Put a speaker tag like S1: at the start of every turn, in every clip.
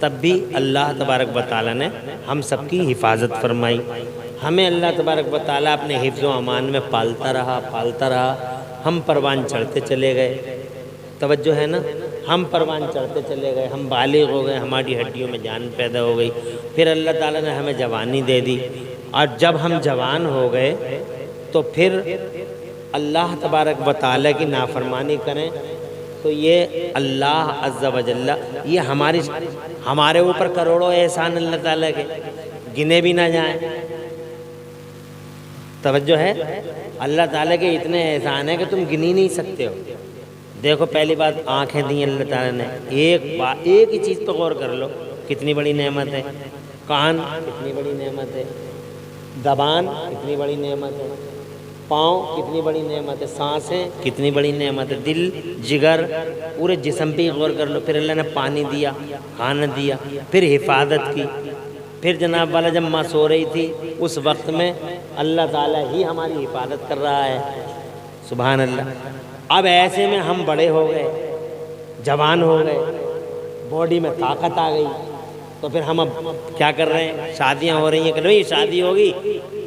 S1: تب بھی اللہ تبارک و تعالیٰ نے ہم سب کی حفاظت فرمائی. ہمیں اللہ تبارک و تعالیٰ اپنے حفظ و امان میں پالتا رہا. ہم پروان چڑھتے چلے گئے. توجہ ہے نا, ہم پروان چڑھتے چلے گئے, ہم بالغ ہو گئے, ہماری ہڈیوں میں جان پیدا ہو گئی. پھر اللہ تعالیٰ نے ہمیں جوانی دے دی, اور جب ہم جوان ہو گئے تو پھر اللہ تبارک و تعالیٰ کی نافرمانی کریں تو یہ اللہ عز و جل, یہ ہمارے اوپر کروڑوں احسان اللہ تعالیٰ کے گنے بھی نہ جائیں. توجہ ہے, اللہ تعالیٰ کے اتنے احسان ہیں کہ تم گن ہی نہیں سکتے ہو. دیکھو پہلی بات آنکھیں دی اللہ تعالیٰ نے, ایک ہی چیز پہ غور کر لو, کتنی بڑی نعمت ہے. کان کتنی بڑی نعمت ہے, زبان کتنی بڑی نعمت ہے, پاؤں کتنی بڑی نعمت ہے, سانسیں کتنی بڑی نعمت ہے, دل, جگر, پورے جسم پہ غور کر لو. پھر اللہ نے پانی دیا, کھانا دیا, پھر حفاظت کی. پھر جناب والا جب ماں سو رہی تھی اس وقت میں اللہ تعالیٰ ہی ہماری حفاظت کر رہا ہے. سبحان اللہ. اب ایسے میں ہم بڑے ہو گئے, جوان ہو گئے, باڈی میں طاقت آ گئی, تو پھر ہم اب کیا کر رہے ہیں, شادیاں ہو رہی ہیں کہ نہیں شادی ہوگی,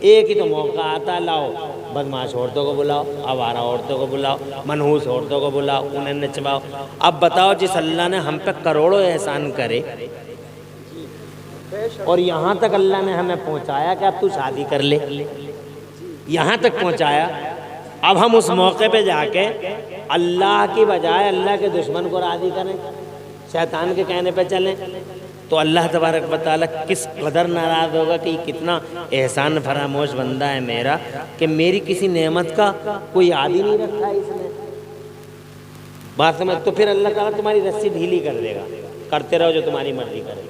S1: ایک ہی تو موقع آتا, لاؤ بدماش عورتوں کو بلاؤ, آوارہ عورتوں کو بلاؤ, منحوس عورتوں کو بلاؤ, انہیں نچواؤ. اب بتاؤ جس اللہ نے ہم پہ کروڑوں احسان کرے اور یہاں تک اللہ نے ہمیں پہنچایا کہ اب تو شادی کر لے, یہاں تک پہنچایا. اب ہم اس موقع پہ جا کے اللہ کی بجائے اللہ کے دشمن کو راضی کریں, شیطان کے کہنے پہ چلیں, تو اللہ تبارک و تعالیٰ کس قدر ناراض ہوگا کہ یہ کتنا احسان فراموش بندہ ہے میرا, کہ میری کسی نعمت کا کوئی یاد ہی نہیں رکھا ہے اس نے. بات سمجھ, تو پھر اللہ تعالیٰ تمہاری رسی ڈھیلی کر دے گا. کرتے رہو جو تمہاری مرضی کرے,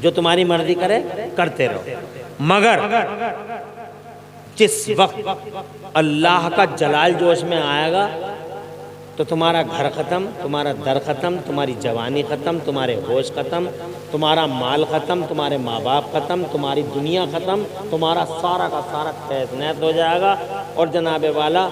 S1: جو تمہاری مرضی کرے کرتے رہو. مگر جس وقت اللہ کا جلال جوش میں آئے گا تو تمہارا گھر ختم, تمہارا در ختم, تمہاری جوانی ختم, تمہارے ہوش ختم, تمہارا مال ختم, تمہارے ماں باپ ختم, تمہاری دنیا ختم, تمہارا سارا کا سارا تہس نہس ہو جائے گا. اور جناب والا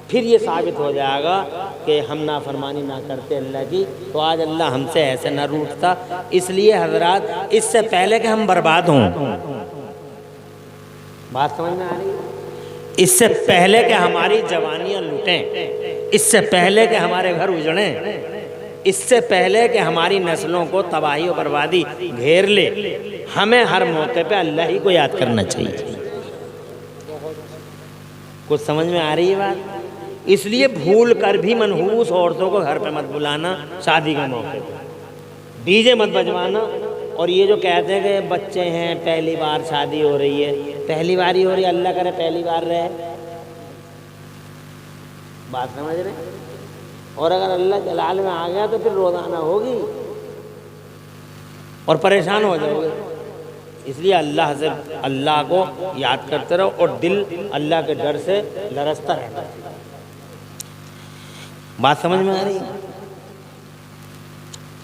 S1: پھر یہ ثابت ہو جائے گا کہ ہم نافرمانی نہ کرتے اللہ کی تو آج اللہ ہم سے ایسے نہ روٹتا. اس لیے حضرات, اس سے پہلے کہ ہم برباد ہوں, بات سمجھ میں آ رہی ہے, اس سے پہلے کہ ہماری جوانیاں لوٹیں, اس سے پہلے کہ ہمارے گھر اجڑیں, اس سے پہلے کہ ہماری نسلوں کو تباہی و بربادی گھیر لے, ہمیں ہر موقع پہ اللہ ہی کو یاد کرنا چاہیے. کچھ سمجھ میں آ رہی ہے بات؟ اس لیے بھول کر بھی منحوس عورتوں کو گھر پہ مت بلانا شادی کے موقع پہ, ڈی جے مت بجوانا. اور یہ جو کہتے ہیں کہ بچے ہیں پہلی بار شادی ہو رہی ہے, پہلی بار ہی ہو رہی ہے, اللہ کرے پہلی بار رہے. بات سمجھ رہے ہیں؟ اور اگر اللہ جلال میں آ گیا تو پھر روزانہ ہوگی اور پریشان ہو جاؤ گے. اس لیے اللہ کو یاد کرتے رہو اور دل اللہ کے ڈر سے لرزتا رہتا ہے. بات سمجھ میں آ رہی ہے؟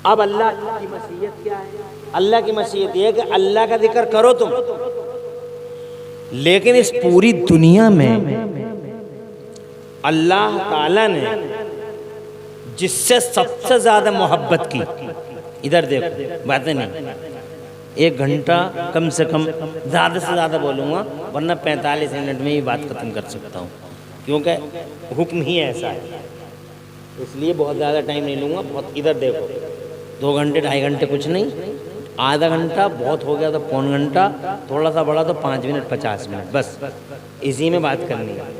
S1: اب اللہ کی مشیت کیا ہے؟ اللہ کی مشیت یہ ہے کہ اللہ کا ذکر کرو تم, لیکن اس پوری دنیا میں اللہ تعالیٰ نے جس سے سب سے زیادہ محبت کی, ادھر دیکھو باتیں نہیں, 1 گھنٹہ کم سے کم زیادہ سے زیادہ بولوں گا, ورنہ 45 منٹ میں ہی بات ختم کر سکتا ہوں, کیونکہ حکم ہی ایسا ہے. اس لیے بہت زیادہ ٹائم نہیں لوں گا. ادھر دیکھو, 2 گھنٹے 2.5 گھنٹے کچھ نہیں, آدھا گھنٹہ بہت ہو گیا تو پون گھنٹہ, تھوڑا سا بڑا تو 5 منٹ 50 منٹ, بس اسی میں بات کرنی ہے.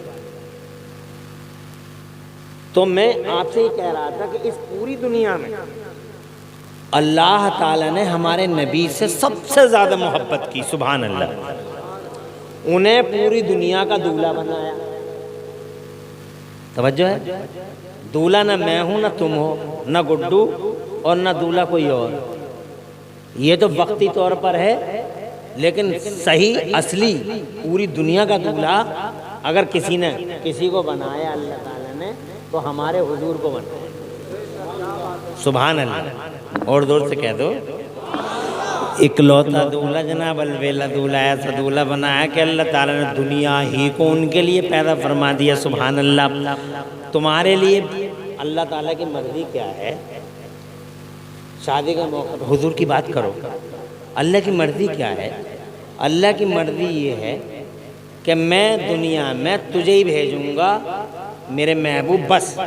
S1: تو میں آپ سے یہ کہہ رہا تھا کہ اس پوری دنیا میں اللہ تعالیٰ نے ہمارے نبی سے سب سے زیادہ محبت کی. سبحان اللہ. انہیں پوری دنیا کا دولہا بنایا. توجہ ہے, دولہا نہ میں ہوں نہ تم ہو, نہ گڈو اور نہ دولہا کوئی اور. یہ تو وقتی طور پر ہے, لیکن صحیح اصلی پوری دنیا کا دولہا اگر کسی نے کسی کو بنایا اللہ تعالیٰ نے تو ہمارے حضور کو بنایا. سبحان اللہ. اور دور سے کہہ دو, اکلوتا دولہا جناب الویلا دولہا, ایسا دولہا بنایا کہ اللہ تعالیٰ نے دنیا ہی کو ان کے لیے پیدا فرما دیا. سبحان اللہ. تمہارے لیے اللہ تعالیٰ کی مرضی کیا ہے؟ شادی کا موقع پہ حضور کی بات کرو. اللہ کی مرضی کیا ہے؟ اللہ کی مرضی یہ ہے کہ میں دنیا میں تجھے ہی بھیجوں گا میرے محبوب، بس.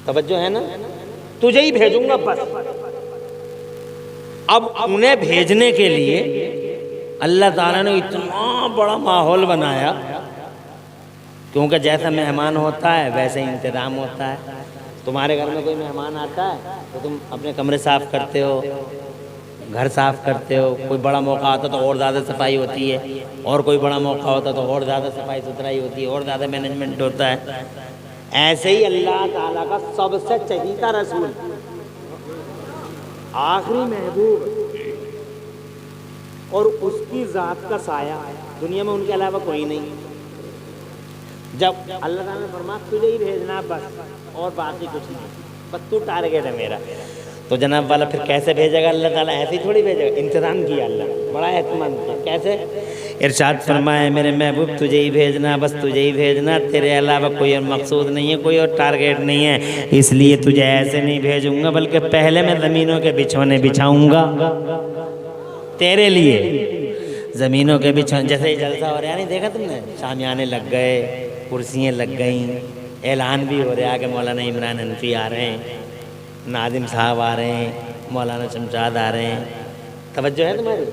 S1: توجہ ہے نا؟ تجھے ہی بھیجوں گا بس. اب انہیں بھیجنے کے لیے اللہ تعالیٰ نے اتنا بڑا ماحول بنایا، کیونکہ جیسا مہمان ہوتا ہے ویسے ہی انتظام ہوتا ہے. تمہارے گھر میں کوئی مہمان آتا ہے تو تم اپنے کمرے صاف کرتے ہو، گھر صاف کرتے ہو. کوئی بڑا موقع آتا تو اور زیادہ صفائی ہوتی ہے، اور کوئی بڑا موقع ہوتا تو اور زیادہ صفائی ستھرائی ہوتی ہے، اور زیادہ مینجمنٹ ہوتا ہے. ایسے ہی اللہ تعالیٰ کا سب سے چہیتا رسول، آخری محبوب اور اس کی ذات کا سایہ، دنیا میں ان کے علاوہ کوئی نہیں. جب اللہ تعالیٰ نے فرمایا تجھے ہی بھیجنا بس، اور باقی کچھ نہیں، بس تو ٹارگیٹ ہے میرا، تو جناب والا پھر کیسے بھیجے گا اللہ تعالیٰ؟ ایسے ہی تھوڑی بھیجے گا. انتظام کیا اللہ، بڑا اہتمام کیا. کیسے؟ ارشاد فرمایا میرے محبوب تجھے ہی بھیجنا، بس تجھے ہی بھیجنا، تیرے علاوہ کوئی اور مقصود نہیں ہے، کوئی اور ٹارگیٹ نہیں ہے. اس لیے تجھے ایسے نہیں بھیجوں گا، بلکہ پہلے میں زمینوں کے بچھونے بچھاؤں گا تیرے لیے. زمینوں کے بچھونے، جیسے ہی جلسہ ہو رہا ہے، نہیں دیکھا تم نے؟ شامیانے لگ گئے، کرسیاں لگ گئیں، اعلان بھی ہو رہا ہے کہ مولانا عمران حنفی آ رہے ہیں، ناظم صاحب آ رہے ہیں، مولانا شمشاد آ رہے ہیں. توجہ ہے تمہاری؟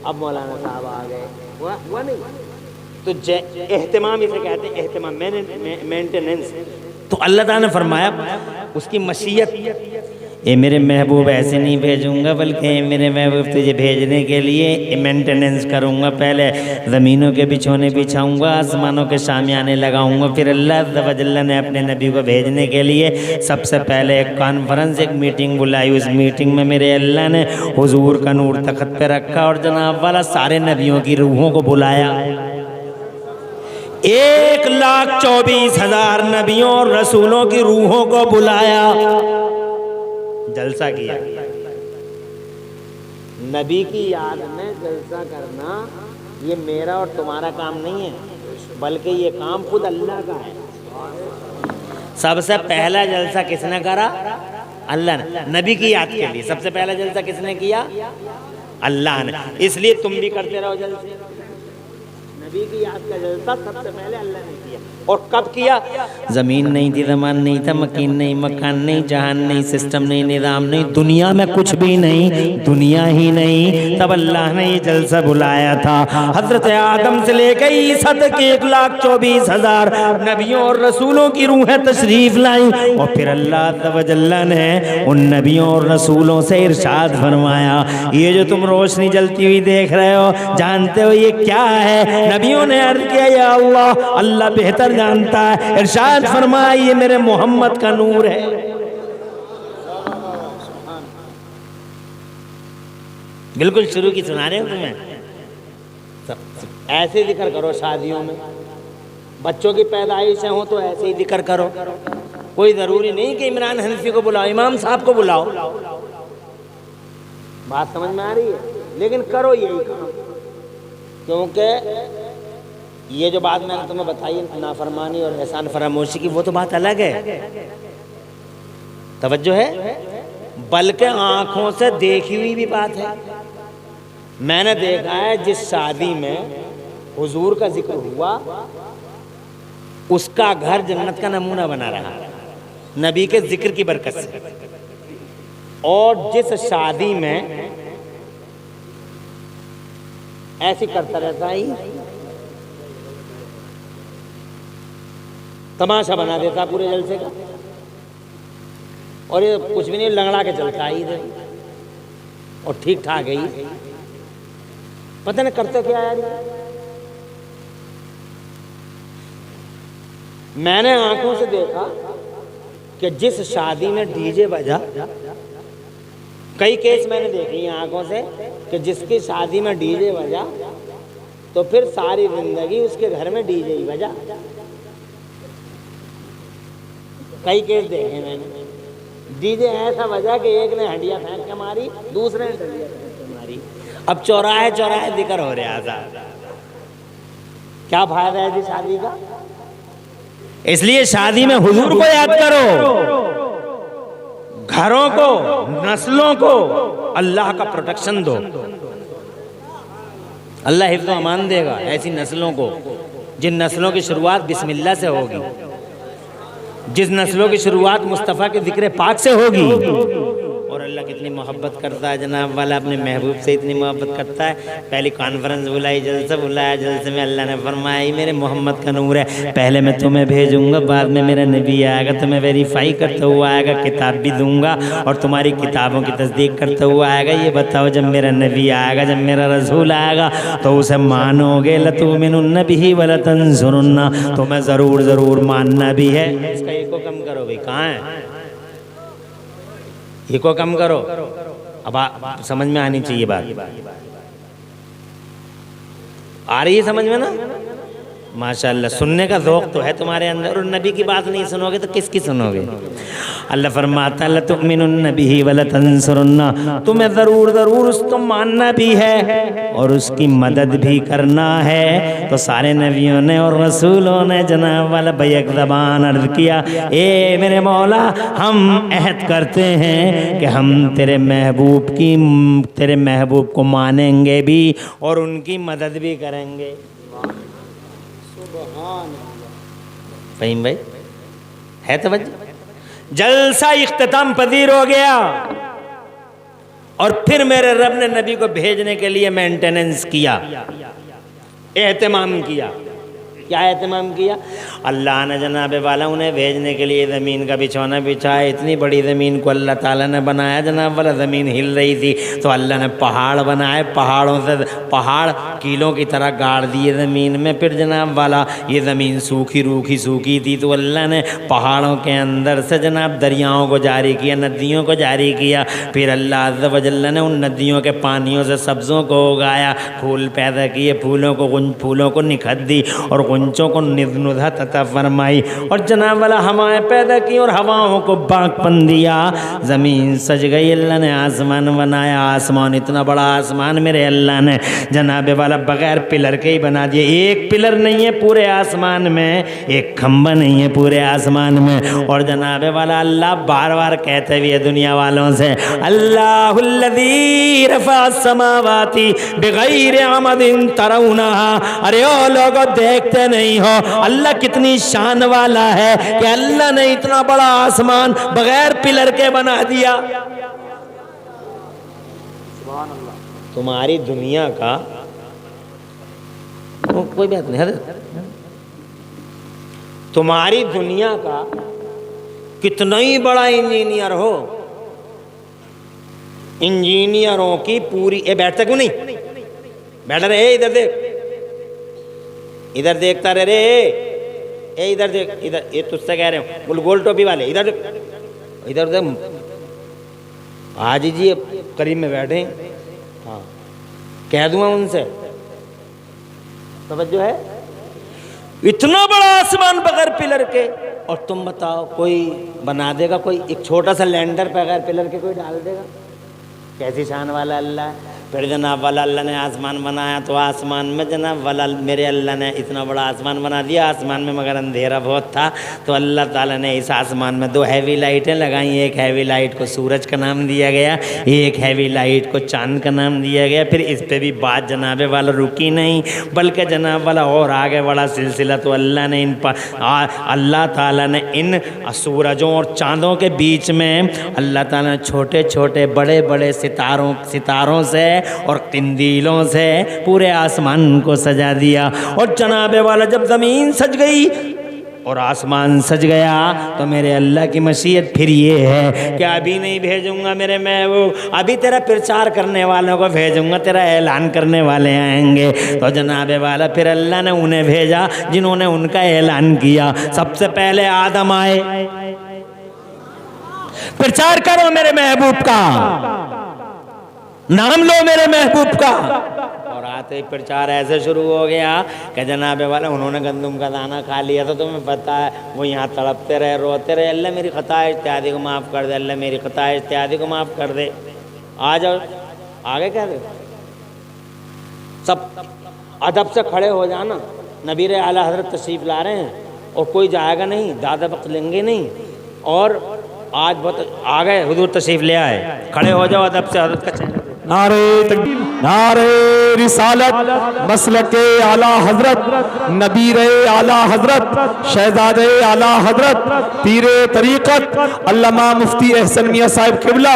S1: اب مولانا صاحب آ گئے، ہوا نہیں؟ تو اہتمام اسے کہتے ہیں، اہتمام، مینٹیننس. تو اللہ تعالیٰ نے فرمایا اس کی مشیت، اے میرے محبوب ایسے نہیں بھیجوں گا، بلکہ اے میرے محبوب تجھے بھیجنے کے لیے مینٹیننس کروں گا. پہلے زمینوں کے بچھونے بچھاؤں گا، آسمانوں کے شامیانے لگاؤں گا. پھر اللہ عز و جل نے اپنے نبی کو بھیجنے کے لیے سب سے پہلے ایک کانفرنس، ایک میٹنگ بلائی. اس میٹنگ میں میرے اللہ نے حضور کا نور تخت پہ رکھا اور جناب والا سارے نبیوں کی روحوں کو بلایا. 1,24,000 نبیوں اور رسولوں کی روحوں کو بلایا، جلسہ کیا. نبی کی یاد میں جلسہ کرنا یہ میرا اور تمہارا کام نہیں ہے، بلکہ یہ کام خود اللہ کا ہے. سب سے پہلا جلسہ کس نے کرا؟ اللہ نے. نبی کی یاد کے لیے سب سے پہلا جلسہ کس نے کیا؟ اللہ نے. اس لیے تم بھی کرتے رہو جلسے. نبی کی یاد کا جلسہ سب سے پہلے اللہ نے کیا. اور کب کیا؟ زمین نہیں تھی، زمان نہیں تھا، مکین نہیں، مکان نہیں، جہان نہیں، سسٹم نہیں، نظام نہیں، دنیا میں کچھ بھی نہیں، دنیا ہی نہیں. تب اللہ نے یہ جلسہ بلایا تھا. حضرت آدم سے لے کے عیسیٰ تک 1,24,000 نبیوں اور رسولوں کی روحیں تشریف لائیں. اور پھر اللہ عز و جل نے ان نبیوں اور رسولوں سے ارشاد فرمایا یہ جو تم روشنی جلتی ہوئی دیکھ رہے ہو، جانتے ہو یہ کیا ہے؟ نبیوں نے عرض کیا یا اللہ، اللہ بہتر جانتا ہے. ارشاد فرمایا یہ میرے محمد کا نور ہے. بالکل شروع کی سنا رہے ہو تمہیں. ایسے ذکر کرو شادیوں میں، بچوں کی پیدائشیں ہوں تو ایسے ہی ذکر کرو. کوئی ضروری نہیں کہ عمران حنفی کو بلاؤ، امام صاحب کو بلاؤ. بات سمجھ میں آ رہی ہے؟ لیکن کرو یہی کام، کیونکہ یہ جو بات میں نے تمہیں بتائی نافرمانی اور احسان فراموشی کی، وہ تو بات الگ ہے. توجہ ہے؟ بلکہ آنکھوں سے دیکھی ہوئی بھی بات ہے. میں نے دیکھا ہے جس شادی میں حضور کا ذکر ہوا اس کا گھر جنت کا نمونہ بنا رہا نبی کے ذکر کی برکت سے. اور جس شادی میں ایسی کرتا رہتا ہی تماشا بنا دیتا پورے جلسے کا، اور یہ کچھ بھی نہیں، لنگڑا کے چلتا ہی دے اور ٹھیک ٹھاک ہے ہی. پتہ نہیں کرتے کیا یار. میں نے آنکھوں سے دیکھا کہ جس شادی میں ڈی جے بجا، کئی کیس میں نے دیکھی ہیں آنکھوں سے کہ جس کی شادی میں ڈی جے بجا تو پھر ساری زندگی اس کے گھر میں ڈی جے ہی بجا. کئی کیس دیکھے میں نے. ڈی جے ایسا بجا کہ ایک نے ہنڈیا پھینک کے ماری، دوسرے نے ڈنڈیا پھینک کے ماری. اب چوراہے چوراہے ذکر ہو رہا تھا. کیا فائدہ ہے جی شادی کا؟ اس لیے شادی میں حضور کو یاد کرو. گھروں کو، نسلوں کو اللہ کا پروٹیکشن دو. اللہ حفظ و امان دے گا ایسی نسلوں کو جن نسلوں کی شروعات بسم اللہ سے ہوگی، جس نسلوں کی شروعات مصطفیٰ کے ذکر پاک سے ہوگی. اور اللہ کتنی محبت کرتا ہے جناب والا، اپنے محبوب سے اتنی محبت کرتا ہے. پہلی کانفرنس بلائی، جلسہ بلایا، جلسے میں اللہ نے فرمایا یہ میرے محمد کا نور ہے، پہلے میں تمہیں بھیجوں گا، بعد میں میرا نبی آئے گا، تمہیں ویریفائی کرتا ہوا آئے گا، کتاب بھی دوں گا اور تمہاری کتابوں کی تصدیق کرتا ہوا آئے گا. یہ بتاؤ جب میرا نبی آئے گا، جب میرا رسول آئے گا تو اسے مانو گے؟ لَتُؤْمِنُنَّ بِهِ وَلَتَنْصُرُنَّ، تمہیں ضرور ماننا بھی ہے. اس کا ایک کو کم کرو بھائی، کہاں ہے یہ کو کم کرو. اب سمجھ میں آنی چاہیے بات، آ رہی ہے سمجھ میں نا؟ ماشاءاللہ سننے کا ذوق تو ہے تمہارے اندر، اور نبی کی بات نہیں سنو گے تو کس کی سنو گے؟ اللہ فرماتا ہے لَتُؤْمِنُنَّ بِهِ وَلَتَنْصُرُنَّ، تمہیں ضرور اس کو ماننا بھی ہے اور اس کی مدد بھی کرنا ہے. تو سارے نبیوں نے اور رسولوں نے جناب والا بیک زبان عرض کیا اے میرے مولا ہم عہد کرتے ہیں کہ ہم تیرے محبوب کو مانیں گے بھی اور ان کی مدد بھی کریں گے. فہیم بھائی ہے توجہ؟ جلسہ اختتام پذیر ہو گیا اور پھر میرے رب نے نبی کو بھیجنے کے لیے مینٹیننس کیا، اہتمام کیا. کیا اہتمام کیا؟ اللہ نے جناب والا انہیں بھیجنے کے لیے زمین کا بچھونا بچھایا. اتنی بڑی زمین کو اللہ تعالیٰ نے بنایا جناب والا، زمین ہل رہی تھی تو اللہ نے پہاڑ بنائے، پہاڑوں سے پہاڑ کیلوں کی طرح گاڑ دیے زمین میں. پھر جناب والا یہ زمین سوکھی تھی تو اللہ نے پہاڑوں کے اندر سے جناب دریاؤں کو جاری کیا، ندیوں کو جاری کیا. پھر اللہ عز و جل نے ان ندیوں کے پانیوں سے سبزوں کو اگایا، پھول پیدا کیے، پھولوں کو نکھت دی اور غنچوں کو نزہت عطا فرمائی. اور جناب والا ہوائیں پیدا کی اور ہواؤں کو باغ پن دیا. زمین سج گئی، اللہ نے آسمان بنایا. آسمان اتنا بڑا آسمان میرے اللہ نے جناب والا بغیر پلر کے ہی بنا دیا. ایک پلر نہیں ہے پورے آسمان میں، ایک کھمبا نہیں ہے پورے آسمان میں. اور جناب والا اللہ بار بار کہتے ہوئے دنیا والوں سے اللہ الذی رفع السماوات بغیر عمد ترونها، ارے او لوگوں دیکھتے نہیں ہو اللہ کتنی شان والا ہے کہ اللہ نے اتنا بڑا آسمان بغیر پلر کے بنا دیا. تمہاری دنیا کا کوئی بات نہیں حضرت، تمہاری دنیا کا کتنا ہی بڑا انجینئر ہو، انجینئروں کی پوری بیٹھتا کیوں نہیں؟ بیٹھا رہے ادھر دیکھ، ادھر دیکھتا رہے اے ادھر دیکھ، ادھر یہ تجھ سے کہہ رہے ہوں گول ٹوپی والے، ادھر دیکھ، ادھر دیکھ. آج جی قریب میں بیٹھے، ہاں کہہ دوں ان سے، توجہ ہے؟ اتنا بڑا آسمان بغیر پلر کے، اور تم بتاؤ کوئی بنا دے گا؟ کوئی ایک چھوٹا سا لینڈر بغیر پلر کے کوئی ڈال دے گا؟ کیسی شان والا اللہ ہے. پھر جناب والا اللہ نے آسمان بنایا تو آسمان میں جناب والا میرے اللہ نے اتنا بڑا آسمان بنا دیا. آسمان میں مگر اندھیرا بہت تھا تو اللہ تعالیٰ نے اس آسمان میں 2 ہیوی لائٹیں لگائیں. ایک ہیوی لائٹ کو سورج کا نام دیا گیا، ایک ہیوی لائٹ کو چاند کا نام دیا گیا. پھر اس پہ بھی بات جناب والا رکی نہیں بلکہ جناب والا اور آگے بڑا سلسلہ. تو اللہ نے اللہ تعالیٰ نے ان سورجوں اور چاندوں کے بیچ میں اللہ تعالیٰ نے چھوٹے چھوٹے بڑے بڑے ستاروں سے اور قندیلوں سے پورے آسمان کو سجا دیا. اور جناب والا جب زمین سج گئی اور آسمان سج گیا تو میرے اللہ کی مشیت پھر یہ ہے کہ ابھی نہیں بھیجوں گا میرے محبوب، ابھی تیرا پرچار کرنے والوں کو بھیجوں گا، تیرا اعلان کرنے والے آئیں گے. تو جناب والا پھر اللہ نے انہیں بھیجا جنہوں نے ان کا اعلان کیا. سب سے پہلے آدم آئے، پرچار کرو میرے محبوب کا، نام لو میرے محبوب کا. اور آتے ہی پرچار ایسے شروع ہو گیا کہ جناب والا انہوں نے گندم کا دانہ کھا لیا تھا، تمہیں پتہ ہے، وہ یہاں تڑپتے رہے، روتے رہے، اللہ میری خطا اجتہادی کو معاف کر دے، اللہ میری خطا اجتہادی کو معاف کر دے. آ جاؤ آگے کہہ دے، سب ادب سے کھڑے ہو جانا. نبی اعلیٰ حضرت تشریف لا رہے ہیں اور کوئی جائے گا نہیں، زیادہ وقت لیں گے نہیں. اور آج بہت آ گئے، حضور تشریف لے آئے، کھڑے ہو جاؤ ادب سے، حضرت کا چہرہ
S2: نعرہ تکبیر، نعرہ رسالت، مسلک اعلیٰ حضرت، نبیر اعلیٰ حضرت، شہزاد اعلیٰ حضرت، پیر طریقت علامہ مفتی احسن میاں صاحب قبلہ